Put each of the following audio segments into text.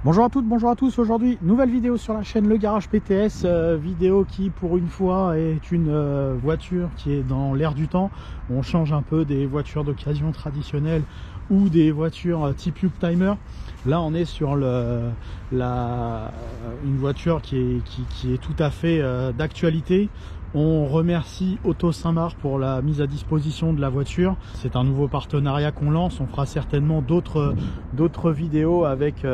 Bonjour à toutes, bonjour à tous. Aujourd'hui, nouvelle vidéo sur la chaîne Le Garage PTS, vidéo qui pour une fois est une voiture qui est dans l'air du temps. On change un peu des voitures d'occasion traditionnelles ou des voitures type Youngtimer. Là on est sur une voiture qui est tout à fait d'actualité. On remercie Auto Saint-Marc pour la mise à disposition de la voiture. C'est un nouveau partenariat qu'on lance. On fera certainement d'autres vidéos avec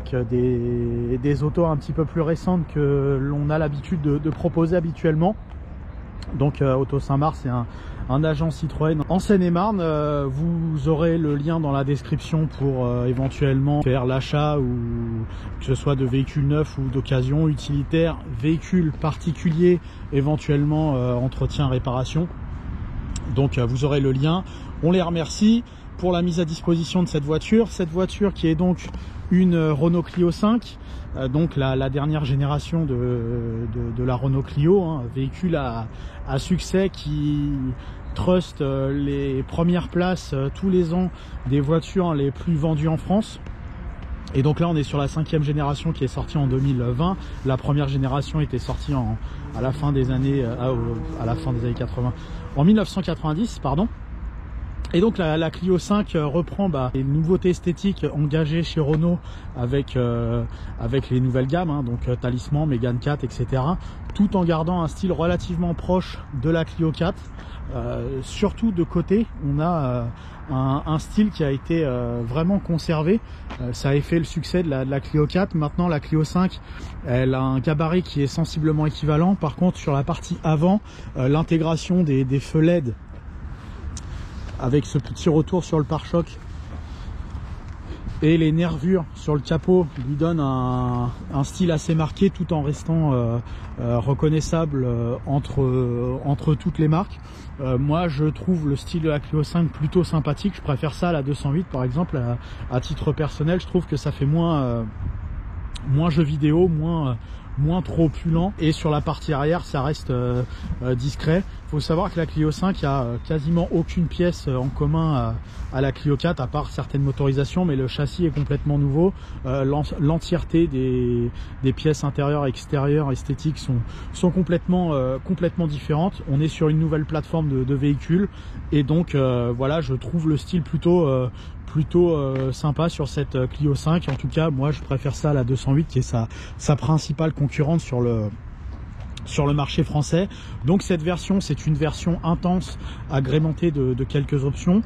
des autos un petit peu plus récentes que l'on a l'habitude de proposer habituellement. Donc Auto Saint-Marc, c'est un agent Citroën en Seine-et-Marne. Vous aurez le lien dans la description pour éventuellement faire l'achat, ou que ce soit de véhicules neufs ou d'occasion, utilitaires, véhicules particuliers, éventuellement entretien, réparation. Donc vous aurez le lien. On les remercie pour la mise à disposition de cette voiture. Cette voiture qui est donc une Renault Clio 5, donc la dernière génération de la Renault Clio, hein, véhicule à succès qui trust les premières places tous les ans des voitures les plus vendues en France. Et donc là on est sur la 5e génération qui est sortie en 2020. La première génération était sortie à la fin des années 80, en 1990 pardon. Et donc la Clio 5 reprend les nouveautés esthétiques engagées chez Renault avec les nouvelles gammes, hein, donc Talisman, Mégane 4, etc. Tout en gardant un style relativement proche de la Clio 4. Surtout de côté, on a un style qui a été vraiment conservé. Ça a fait le succès de la Clio 4. Maintenant la Clio 5, elle a un gabarit qui est sensiblement équivalent. Par contre sur la partie avant, l'intégration des feux LED avec ce petit retour sur le pare-choc et les nervures sur le capot lui donne un style assez marqué, tout en restant reconnaissable entre toutes les marques. Moi je trouve le style de la Clio 5 plutôt sympathique. Je préfère ça à la 208 par exemple. À titre personnel, je trouve que ça fait moins jeu vidéo, moins trop opulent, et sur la partie arrière ça reste discret. Il faut savoir que la Clio 5 a quasiment aucune pièce en commun à la Clio 4, à part certaines motorisations, mais le châssis est complètement nouveau. L'entièreté des pièces intérieures et extérieures esthétiques sont complètement différentes. On est sur une nouvelle plateforme de véhicule, et donc voilà, je trouve le style plutôt sympa sur cette Clio 5. En tout cas moi je préfère ça à la 208 qui est sa principale concurrente sur le marché français. Donc cette version, c'est une version intense agrémentée de quelques options.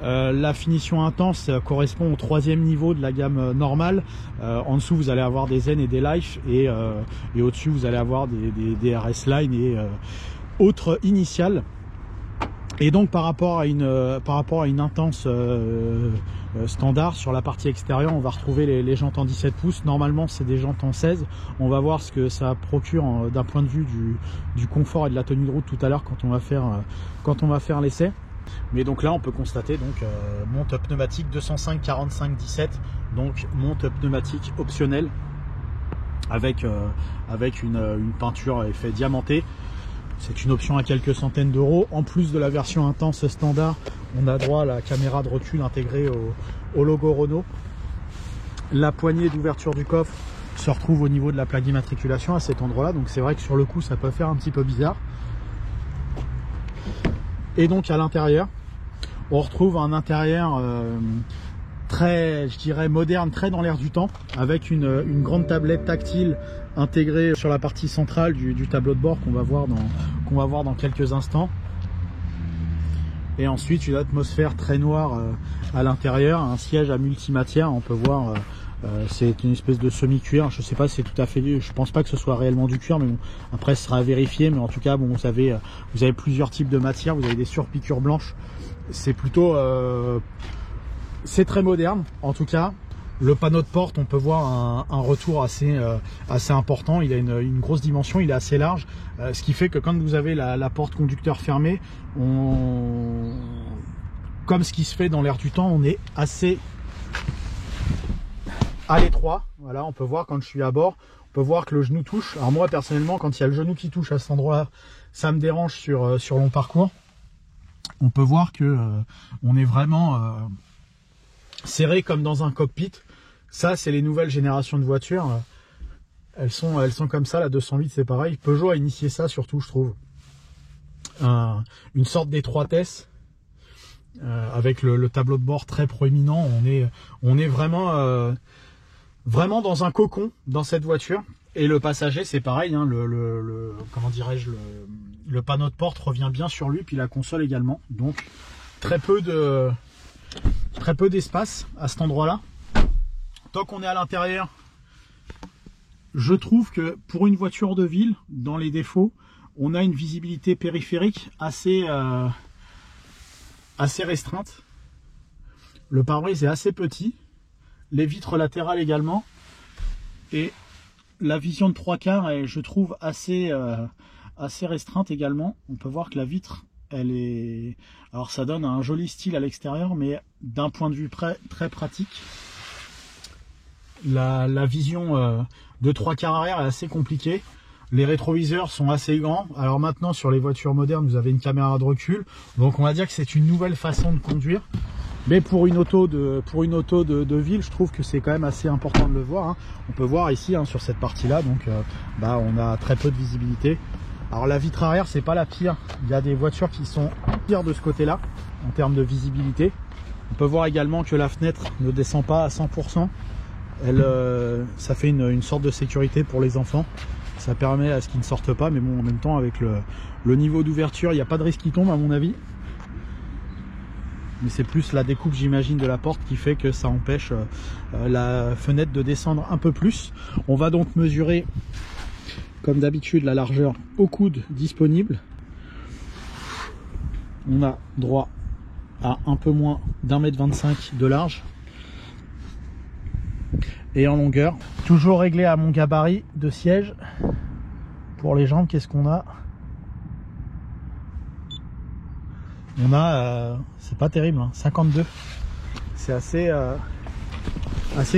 La finition intense correspond au 3e niveau de la gamme normale. En dessous vous allez avoir des Zen et des Life, et au-dessus vous allez avoir des RS Line et autres initiales. Et donc par rapport à une intense standard, sur la partie extérieure on va retrouver les jantes en 17 pouces. Normalement c'est des jantes en 16. On va voir ce que ça procure d'un point de vue du confort et de la tenue de route tout à l'heure quand on va faire l'essai. Mais donc là on peut constater donc monte pneumatique 205 45 17, donc monte pneumatique optionnelle avec une peinture à effet diamanté. C'est une option à quelques centaines d'euros. En plus de la version intense standard, on a droit à la caméra de recul intégrée au logo Renault. La poignée d'ouverture du coffre se retrouve au niveau de la plaque d'immatriculation à cet endroit-là. Donc c'est vrai que sur le coup, ça peut faire un petit peu bizarre. Et donc à l'intérieur, on retrouve un intérieur très, je dirais, moderne, très dans l'air du temps, avec une grande tablette tactile intégrée sur la partie centrale du tableau de bord qu'on va voir dans quelques instants. Et ensuite une atmosphère très noire à l'intérieur, un siège à multimatière. On peut voir c'est une espèce de semi-cuir. Je sais pas si c'est tout à fait, je pense pas que ce soit réellement du cuir, mais bon, après ce sera à vérifier. Mais en tout cas bon, vous avez plusieurs types de matières. Vous avez des surpiqûres blanches. C'est plutôt c'est très moderne. En tout cas le panneau de porte, on peut voir un retour assez important. Il a une grosse dimension, il est assez large, ce qui fait que quand vous avez la porte conducteur fermée, comme ce qui se fait dans l'air du temps, on est assez à l'étroit. Voilà, on peut voir quand je suis à bord, on peut voir que le genou touche. Alors moi personnellement, quand il y a le genou qui touche à cet endroit-là, ça me dérange sur long parcours. On peut voir que on est vraiment serré comme dans un cockpit. Ça, c'est les nouvelles générations de voitures. Elles sont comme ça, la 208 c'est pareil. Peugeot a initié ça surtout, je trouve. Une sorte d'étroitesse avec le tableau de bord très proéminent. On est vraiment, vraiment dans un cocon dans cette voiture. Et le passager c'est pareil, hein, comment dirais-je, le panneau de porte revient bien sur lui, puis la console également. Donc très peu d'espace à cet endroit-là. Tant qu'on est à l'intérieur, je trouve que pour une voiture de ville, dans les défauts, on a une visibilité périphérique assez restreinte. Le pare-brise est assez petit, les vitres latérales également, et la vision de 3/4 est, je trouve, assez restreinte également. On peut voir que la vitre, elle est... Alors ça donne un joli style à l'extérieur, mais d'un point de vue très pratique, la vision de 3/4 arrière est assez compliquée. Les rétroviseurs sont assez grands. Alors maintenant, sur les voitures modernes, vous avez une caméra de recul. Donc on va dire que c'est une nouvelle façon de conduire. Mais pour une auto de ville, je trouve que c'est quand même assez important de le voir, hein. On peut voir ici, hein, sur cette partie-là, donc on a très peu de visibilité. Alors la vitre arrière, c'est pas la pire. Il y a des voitures qui sont pires de ce côté-là, en termes de visibilité. On peut voir également que la fenêtre ne descend pas à 100%. Ça fait une sorte de sécurité pour les enfants. Ça permet à ce qu'ils ne sortent pas, mais bon, en même temps, avec le niveau d'ouverture, il n'y a pas de risque qui tombe à mon avis. Mais c'est plus la découpe, j'imagine, de la porte qui fait que ça empêche la fenêtre de descendre un peu plus. On va donc mesurer, comme d'habitude, la largeur au coude disponible. On a droit à un peu moins d'1,25 m de large. Et en longueur, toujours réglé à mon gabarit de siège. Pour les jambes, qu'est-ce qu'on a? On a, c'est pas terrible, hein, 52. C'est assez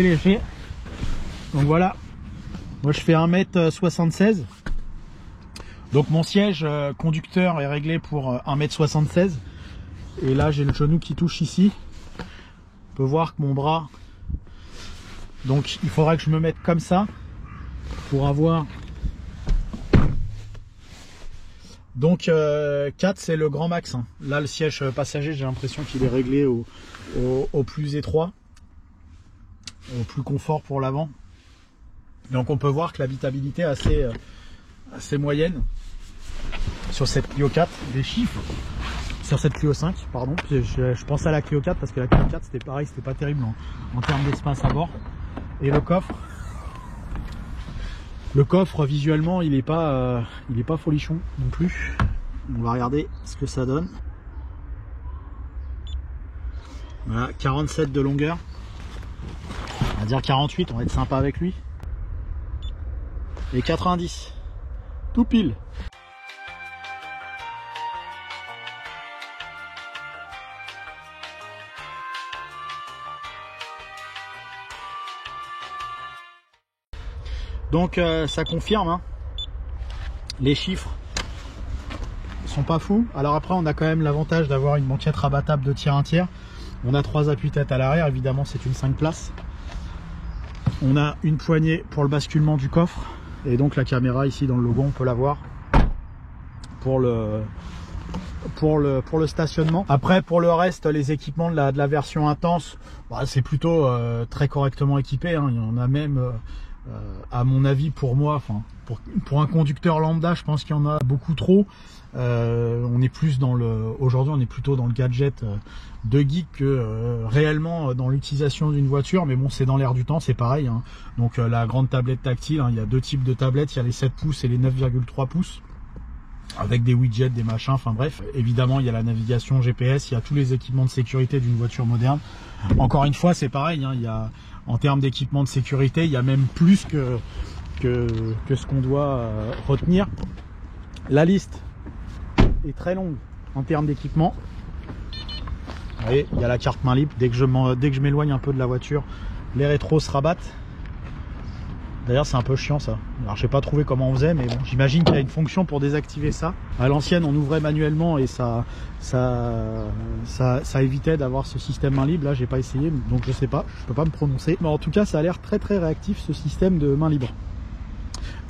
léger. Donc voilà, moi je fais 1,76 m. Donc mon siège conducteur est réglé pour 1,76 m. Et là j'ai le genou qui touche ici. On peut voir que mon bras... Donc il faudra que je me mette comme ça pour avoir... Donc 4 c'est le grand max, hein. Là le siège passager, j'ai l'impression qu'il est réglé au plus étroit, au plus confort pour l'avant. Donc on peut voir que l'habitabilité est assez moyenne sur cette Clio 4. Les chiffres sur cette Clio 5, pardon, je pensais à la Clio 4 parce que la Clio 4 c'était pareil, c'était pas terrible en termes d'espace à bord. Et le coffre visuellement il est pas folichon non plus. On va regarder ce que ça donne. Voilà, 47 de longueur, on va dire 48, on va être sympa avec lui, et 90 tout pile. Donc ça confirme, hein. Les chiffres sont pas fous. Alors après on a quand même l'avantage d'avoir une banquette rabattable de tiers 1 tiers. On a 3 appuis-têtes à l'arrière, évidemment c'est une 5 places. On a une poignée pour le basculement du coffre. Et donc la caméra ici dans le logo, on peut la voir pour le stationnement. Après pour le reste, les équipements de la version intense, c'est plutôt très correctement équipé, hein. Il y en a même... à mon avis, pour moi, enfin pour un conducteur lambda, je pense qu'il y en a beaucoup trop. On est plus dans aujourd'hui on est plutôt dans le gadget de geek que réellement dans l'utilisation d'une voiture, mais bon, c'est dans l'air du temps, c'est pareil, hein. Donc la grande tablette tactile, hein, il y a deux types de tablettes, il y a les 7 pouces et les 9,3 pouces avec des widgets, des machins, enfin bref. Évidemment il y a la navigation GPS, il y a tous les équipements de sécurité d'une voiture moderne. Encore une fois c'est pareil, hein, il y a, en termes d'équipement de sécurité, il y a même plus que ce qu'on doit retenir. La liste est très longue en termes d'équipement. Vous voyez, il y a la carte main libre. Dès que je m'éloigne un peu de la voiture, les rétros se rabattent. D'ailleurs c'est un peu chiant ça. Alors j'ai pas trouvé comment on faisait, mais bon, j'imagine qu'il y a une fonction pour désactiver ça. À l'ancienne on ouvrait manuellement et ça évitait d'avoir ce système main libre. Là j'ai pas essayé, donc je sais pas, je peux pas me prononcer. Mais en tout cas ça a l'air très réactif ce système de main libre.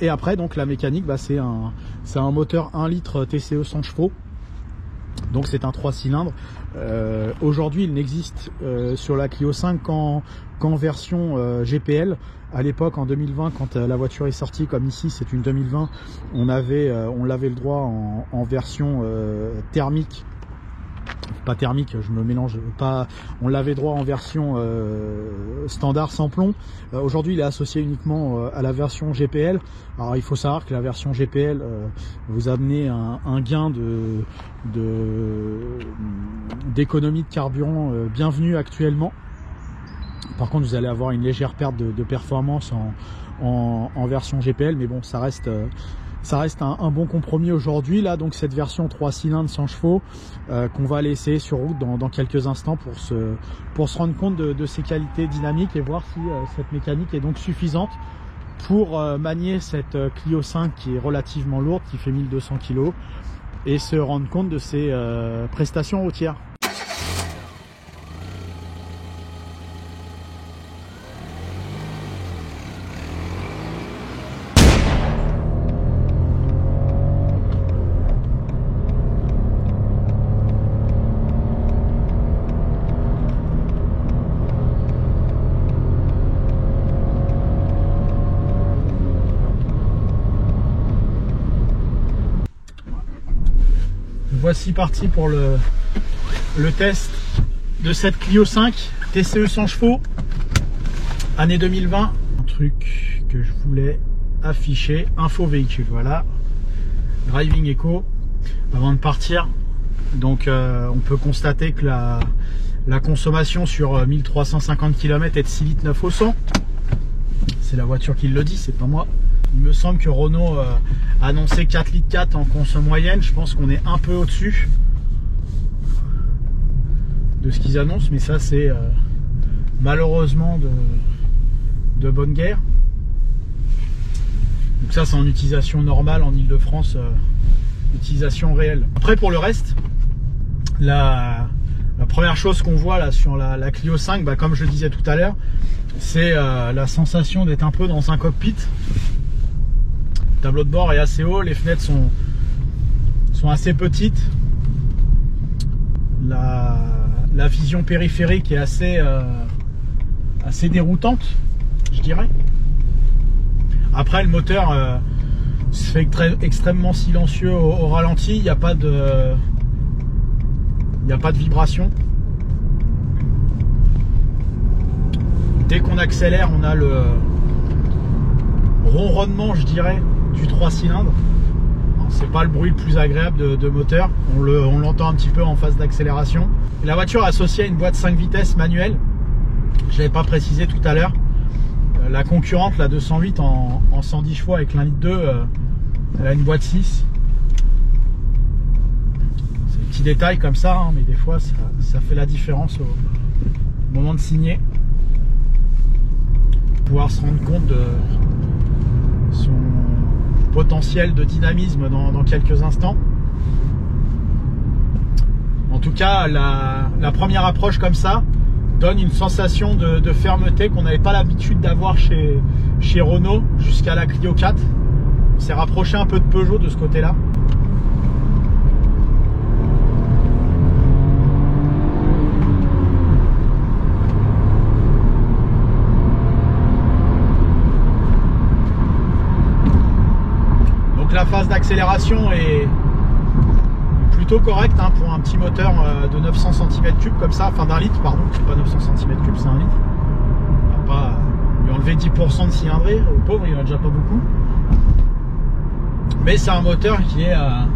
Et après donc la mécanique, bah, c'est un moteur 1 litre TCE 100 chevaux. Donc c'est un 3 cylindres. Aujourd'hui il n'existe sur la Clio 5 qu'en version GPL. À l'époque en 2020 quand la voiture est sortie, comme ici c'est une 2020, on avait le droit en version thermique. Pas thermique, je me mélange pas. On l'avait droit en version standard sans plomb. Aujourd'hui, il est associé uniquement à la version GPL. Alors, il faut savoir que la version GPL vous amenez un gain d'économie de carburant bienvenu actuellement. Par contre, vous allez avoir une légère perte de performance en version GPL, mais bon, ça reste un bon compromis aujourd'hui. Là, donc cette version 3 cylindres 100 chevaux qu'on va aller essayer sur route dans quelques instants pour se rendre compte de ses qualités dynamiques et voir si cette mécanique est donc suffisante pour manier cette Clio 5 qui est relativement lourde, qui fait 1200 kg, et se rendre compte de ses prestations routières. Voici parti pour le test de cette Clio 5 TCE 100 chevaux année 2020. Un truc que je voulais afficher, info véhicule, voilà, Driving Echo. Avant de partir, donc on peut constater que la consommation sur 1350 km est de 6,9 litres au 100. C'est la voiture qui le dit, c'est pas moi. Il me semble que Renault a annoncé 4,4 litres en conso moyenne. Je pense qu'on est un peu au-dessus de ce qu'ils annoncent, mais ça c'est malheureusement de bonne guerre. Donc ça c'est en utilisation normale en Ile-de-France, utilisation réelle. Après pour le reste, la première chose qu'on voit là sur la Clio 5, bah, comme je le disais tout à l'heure, c'est la sensation d'être un peu dans un cockpit. Le tableau de bord est assez haut, les fenêtres sont assez petites. La vision périphérique est assez déroutante, je dirais. Après, le moteur se fait extrêmement silencieux au ralenti. Il n'y a pas de vibration. Dès qu'on accélère, on a le ronronnement, je dirais, du 3 cylindres. C'est pas le bruit le plus agréable de moteur. On l'entend un petit peu en phase d'accélération. La voiture est associée à une boîte 5 vitesses manuelle. Je l'avais pas précisé tout à l'heure. La concurrente, la 208 en 110 chevaux avec l'1,2 litre, elle a une boîte 6. C'est des petits détails comme ça, hein, mais des fois ça fait la différence au moment de signer. Pouvoir se rendre compte de son potentiel de dynamisme dans quelques instants. En tout cas, la première approche comme ça donne une sensation de fermeté qu'on n'avait pas l'habitude d'avoir chez Renault jusqu'à la Clio 4. On s'est rapproché un peu de Peugeot de ce côté-là. Donc la phase d'accélération est plutôt correcte hein, pour un petit moteur de 900 cm3 comme ça, enfin d'un litre pardon, c'est pas 900 cm3, c'est 1 litre. On va pas lui enlever 10% de cylindrée, le pauvre il en a déjà pas beaucoup. Mais c'est un moteur qui est à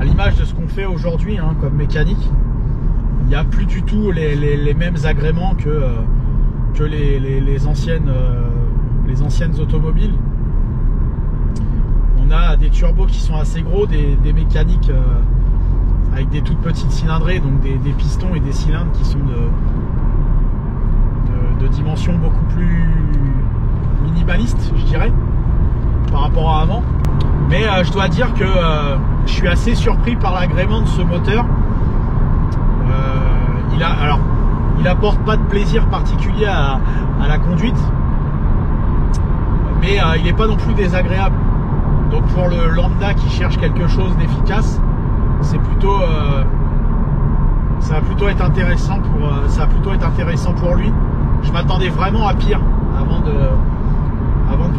l'image de ce qu'on fait aujourd'hui hein, comme mécanique. Il n'y a plus du tout les mêmes agréments que les anciennes automobiles. On a des turbos qui sont assez gros, des mécaniques avec des toutes petites cylindrées, donc des pistons et des cylindres qui sont de dimensions beaucoup plus mini minimaliste, je dirais, par rapport à avant. Mais je dois dire que je suis assez surpris par l'agrément de ce moteur. Il apporte pas de plaisir particulier à la conduite, mais il n'est pas non plus désagréable. Donc pour le lambda qui cherche quelque chose d'efficace, c'est plutôt ça va plutôt être intéressant pour lui. Je m'attendais vraiment à pire avant de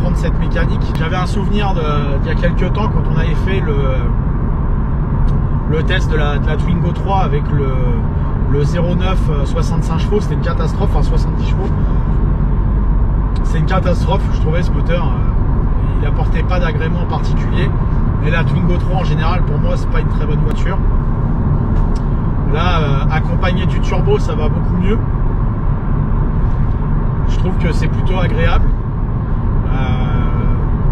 prendre cette mécanique. J'avais un souvenir d'il y a quelques temps quand on avait fait le test de la Twingo 3 avec le 0,9 65 chevaux. C'était une catastrophe, enfin 70 chevaux. C'est une catastrophe, je trouvais, ce moteur. Il apportait pas d'agrément en particulier. Et la Twingo 3 en général, pour moi, c'est pas une très bonne voiture. Là, accompagné du turbo, ça va beaucoup mieux. Je trouve que c'est plutôt agréable.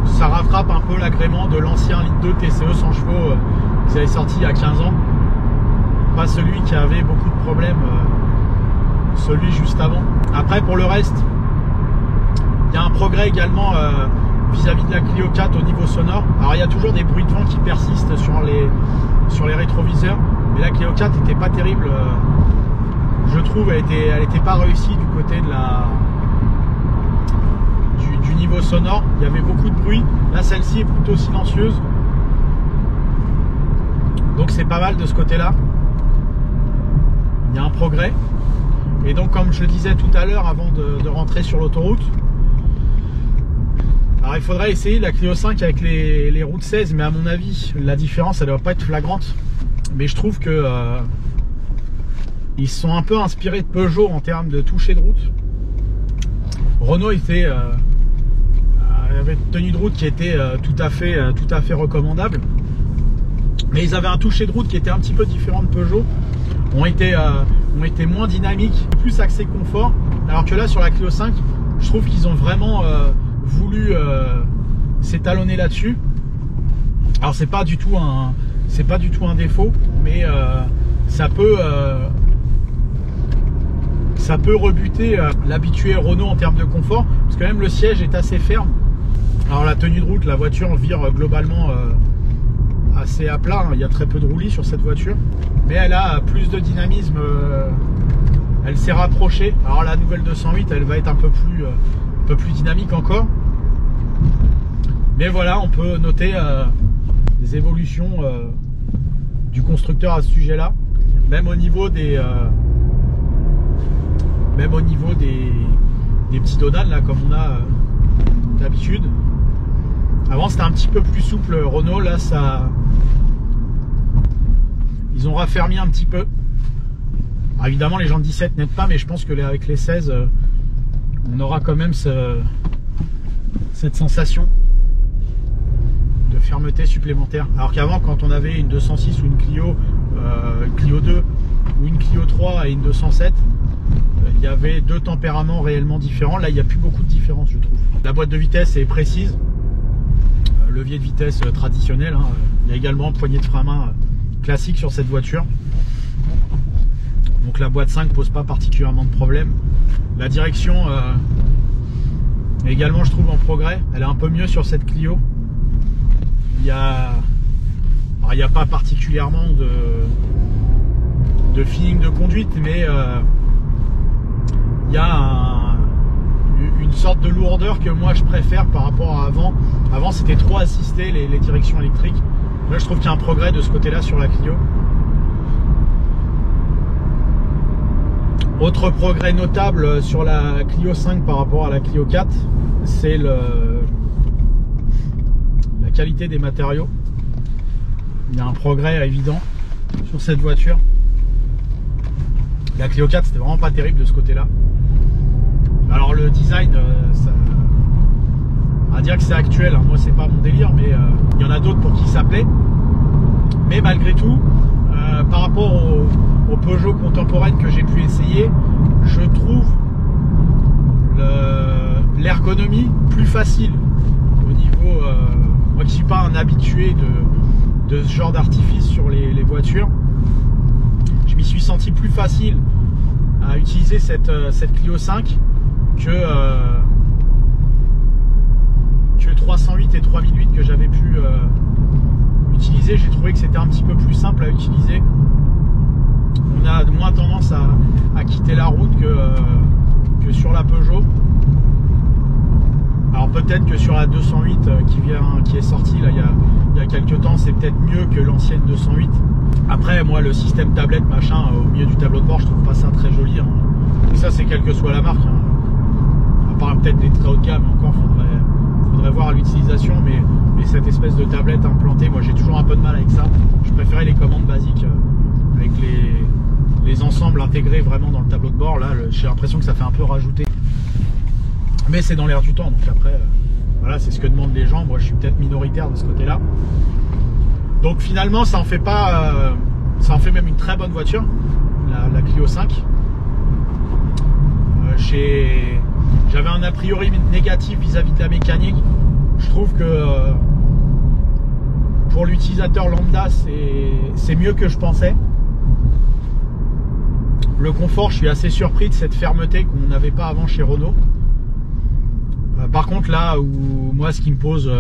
Ça rattrape un peu l'agrément de l'ancien litre 2 TCE 100 chevaux qu'ils avaient sorti il y a 15 ans. Pas celui qui avait beaucoup de problèmes, celui juste avant. Après, pour le reste, il y a un progrès également vis-à-vis de la Clio 4 au niveau sonore. Alors il y a toujours des bruits de vent qui persistent sur les rétroviseurs, mais la Clio 4 n'était pas terrible. Je trouve elle était pas réussie du côté de du niveau sonore. Il y avait beaucoup de bruit. Là, celle-ci est plutôt silencieuse, donc c'est pas mal de ce côté-là. Il y a un progrès. Et donc, comme je le disais tout à l'heure avant de rentrer sur l'autoroute, alors il faudrait essayer la Clio 5 avec les routes 16, mais à mon avis la différence elle ne doit pas être flagrante. Mais je trouve que ils se sont un peu inspirés de Peugeot en termes de toucher de route. Renault avait une tenue de route qui était tout à fait recommandable, mais ils avaient un toucher de route qui était un petit peu différent de Peugeot. Ont été moins dynamiques, plus axés confort, alors que là sur la Clio 5 je trouve qu'ils ont vraiment voulu s'étalonner là-dessus. Alors c'est pas du tout un défaut, mais ça peut rebuter l'habitué Renault en termes de confort, parce que même le siège est assez ferme. Alors la tenue de route, la voiture vire globalement assez à plat, hein. Il y a très peu de roulis sur cette voiture, mais elle a plus de dynamisme, elle s'est rapprochée. Alors la nouvelle 208 elle va être un peu plus dynamique encore, mais voilà, on peut noter des évolutions du constructeur à ce sujet là, même au niveau des petits dodans là, comme on a d'habitude. Avant c'était un petit peu plus souple Renault, là ils ont raffermi un petit peu. Alors, évidemment les gens de 17 n'aident pas, mais je pense que avec les 16 on aura quand même cette sensation de fermeté supplémentaire. Alors qu'avant, quand on avait une 206 ou une Clio 2 ou une Clio 3 et une 207, il y avait deux tempéraments réellement différents. Là il n'y a plus beaucoup de différence, je trouve. La boîte de vitesse est précise, levier de vitesse traditionnel, hein. Il y a également poignée de frein à main classique sur cette voiture, donc la boîte 5 pose pas particulièrement de problème. La direction également, je trouve, en progrès. Elle est un peu mieux sur cette Clio. Il n'y a pas particulièrement de feeling de conduite, mais il y a une sorte de lourdeur que moi je préfère par rapport à avant. Avant c'était trop assisté les directions électriques. Là je trouve qu'il y a un progrès de ce côté là sur la Clio. Autre progrès notable sur la Clio 5 par rapport à la Clio 4, c'est la qualité des matériaux. Il y a un progrès évident sur cette voiture. La Clio 4 c'était vraiment pas terrible de ce côté là. Alors le design, on va dire que c'est actuel, hein. Moi c'est pas mon délire, mais il y en a d'autres pour qui ça plaît. Mais malgré tout, par rapport aux Peugeot contemporaines que j'ai pu essayer, je trouve l'ergonomie plus facile au niveau, moi qui suis pas un habitué de ce genre d'artifice sur les voitures, je m'y suis senti plus facile à utiliser cette Clio 5 308 et 3008 que j'avais pu utiliser, j'ai trouvé que c'était un petit peu plus simple à utiliser. On a moins tendance à quitter la route que sur la Peugeot. Alors peut-être que sur la 208 qui est sortie là, il y a quelques temps, c'est peut-être mieux que l'ancienne 208. Après, moi, le système tablette machin au milieu du tableau de bord, je trouve pas ça très joli, hein. Et ça, c'est quelle que soit la marque, hein. À part peut-être les très haut de gamme, encore faudrait voir l'utilisation, mais cette espèce de tablette implantée, moi j'ai toujours un peu de mal avec ça. Je préférais les commandes basiques avec les ensembles intégrés vraiment dans le tableau de bord. Là, j'ai l'impression que ça fait un peu rajouter. Mais c'est dans l'air du temps, donc après, voilà, c'est ce que demandent les gens. Moi, je suis peut-être minoritaire de ce côté-là. Donc finalement, ça en fait pas, ça en fait même une très bonne voiture, la Clio 5. J'avais un a priori négatif vis-à-vis de la mécanique. Je trouve que pour l'utilisateur lambda, c'est mieux que je pensais. Le confort, je suis assez surpris de cette fermeté qu'on n'avait pas avant chez Renault. Par contre, là où moi, ce qui me pose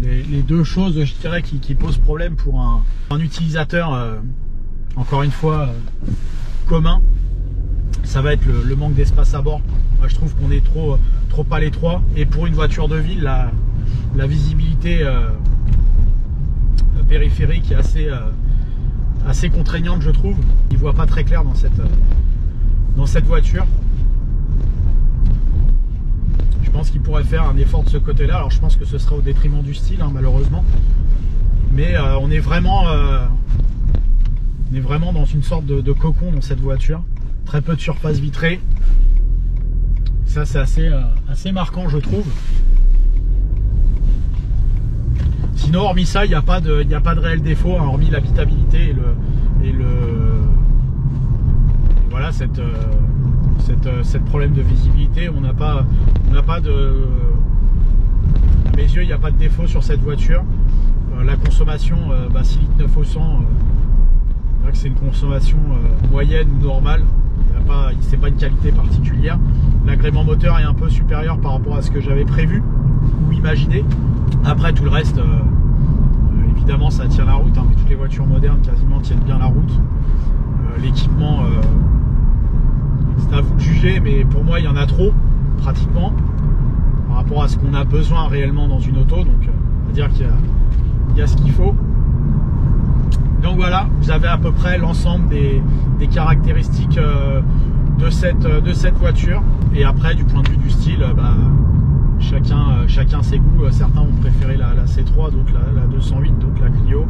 les deux choses, je dirais, qui posent problème pour un utilisateur, encore une fois, commun, ça va être le manque d'espace à bord. Moi, je trouve qu'on est trop à l'étroit. Et pour une voiture de ville, la visibilité périphérique est assez contraignante, je trouve. Il ne voit pas très clair dans cette voiture. Je pense qu'il pourrait faire un effort de ce côté-là. Alors je pense que ce sera au détriment du style, hein, malheureusement. Mais on est vraiment dans une sorte de cocon dans cette voiture. Très peu de surface vitrée. Ça, c'est assez marquant, je trouve. Sinon, hormis ça, il n'y a pas de réel défaut, hein, hormis l'habitabilité et voilà, cette problème de visibilité. On n'a pas de, à mes yeux, il n'y a pas de défaut sur cette voiture. La consommation, 6 litres 9 au 100, c'est une consommation moyenne ou normale. C'est pas une qualité particulière. L'agrément moteur est un peu supérieur par rapport à ce que j'avais prévu ou imaginé. Après, tout le reste, évidemment, ça tient la route, hein, mais toutes les voitures modernes quasiment tiennent bien la route. L'équipement, c'est à vous de juger, mais pour moi, il y en a trop, pratiquement, par rapport à ce qu'on a besoin réellement dans une auto. Donc, on va dire qu'il y a ce qu'il faut. Donc voilà, vous avez à peu près l'ensemble des caractéristiques de cette voiture. Et après, du point de vue du style, chacun ses goûts. Certains ont préféré la C3, donc la 208, donc la Clio.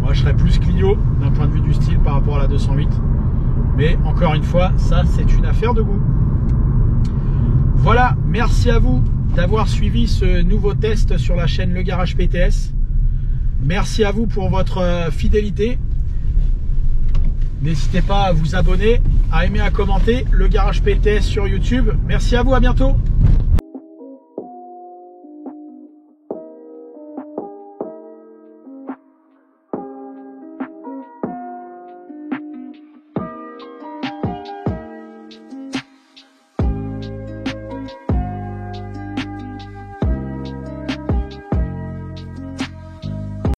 Moi, je serais plus Clio d'un point de vue du style par rapport à la 208. Mais encore une fois, ça, c'est une affaire de goût. Voilà, merci à vous d'avoir suivi ce nouveau test sur la chaîne Le Garage PTS. Merci à vous pour votre fidélité. N'hésitez pas à vous abonner, à aimer, à commenter Le Garage PTS sur YouTube. Merci à vous, à bientôt.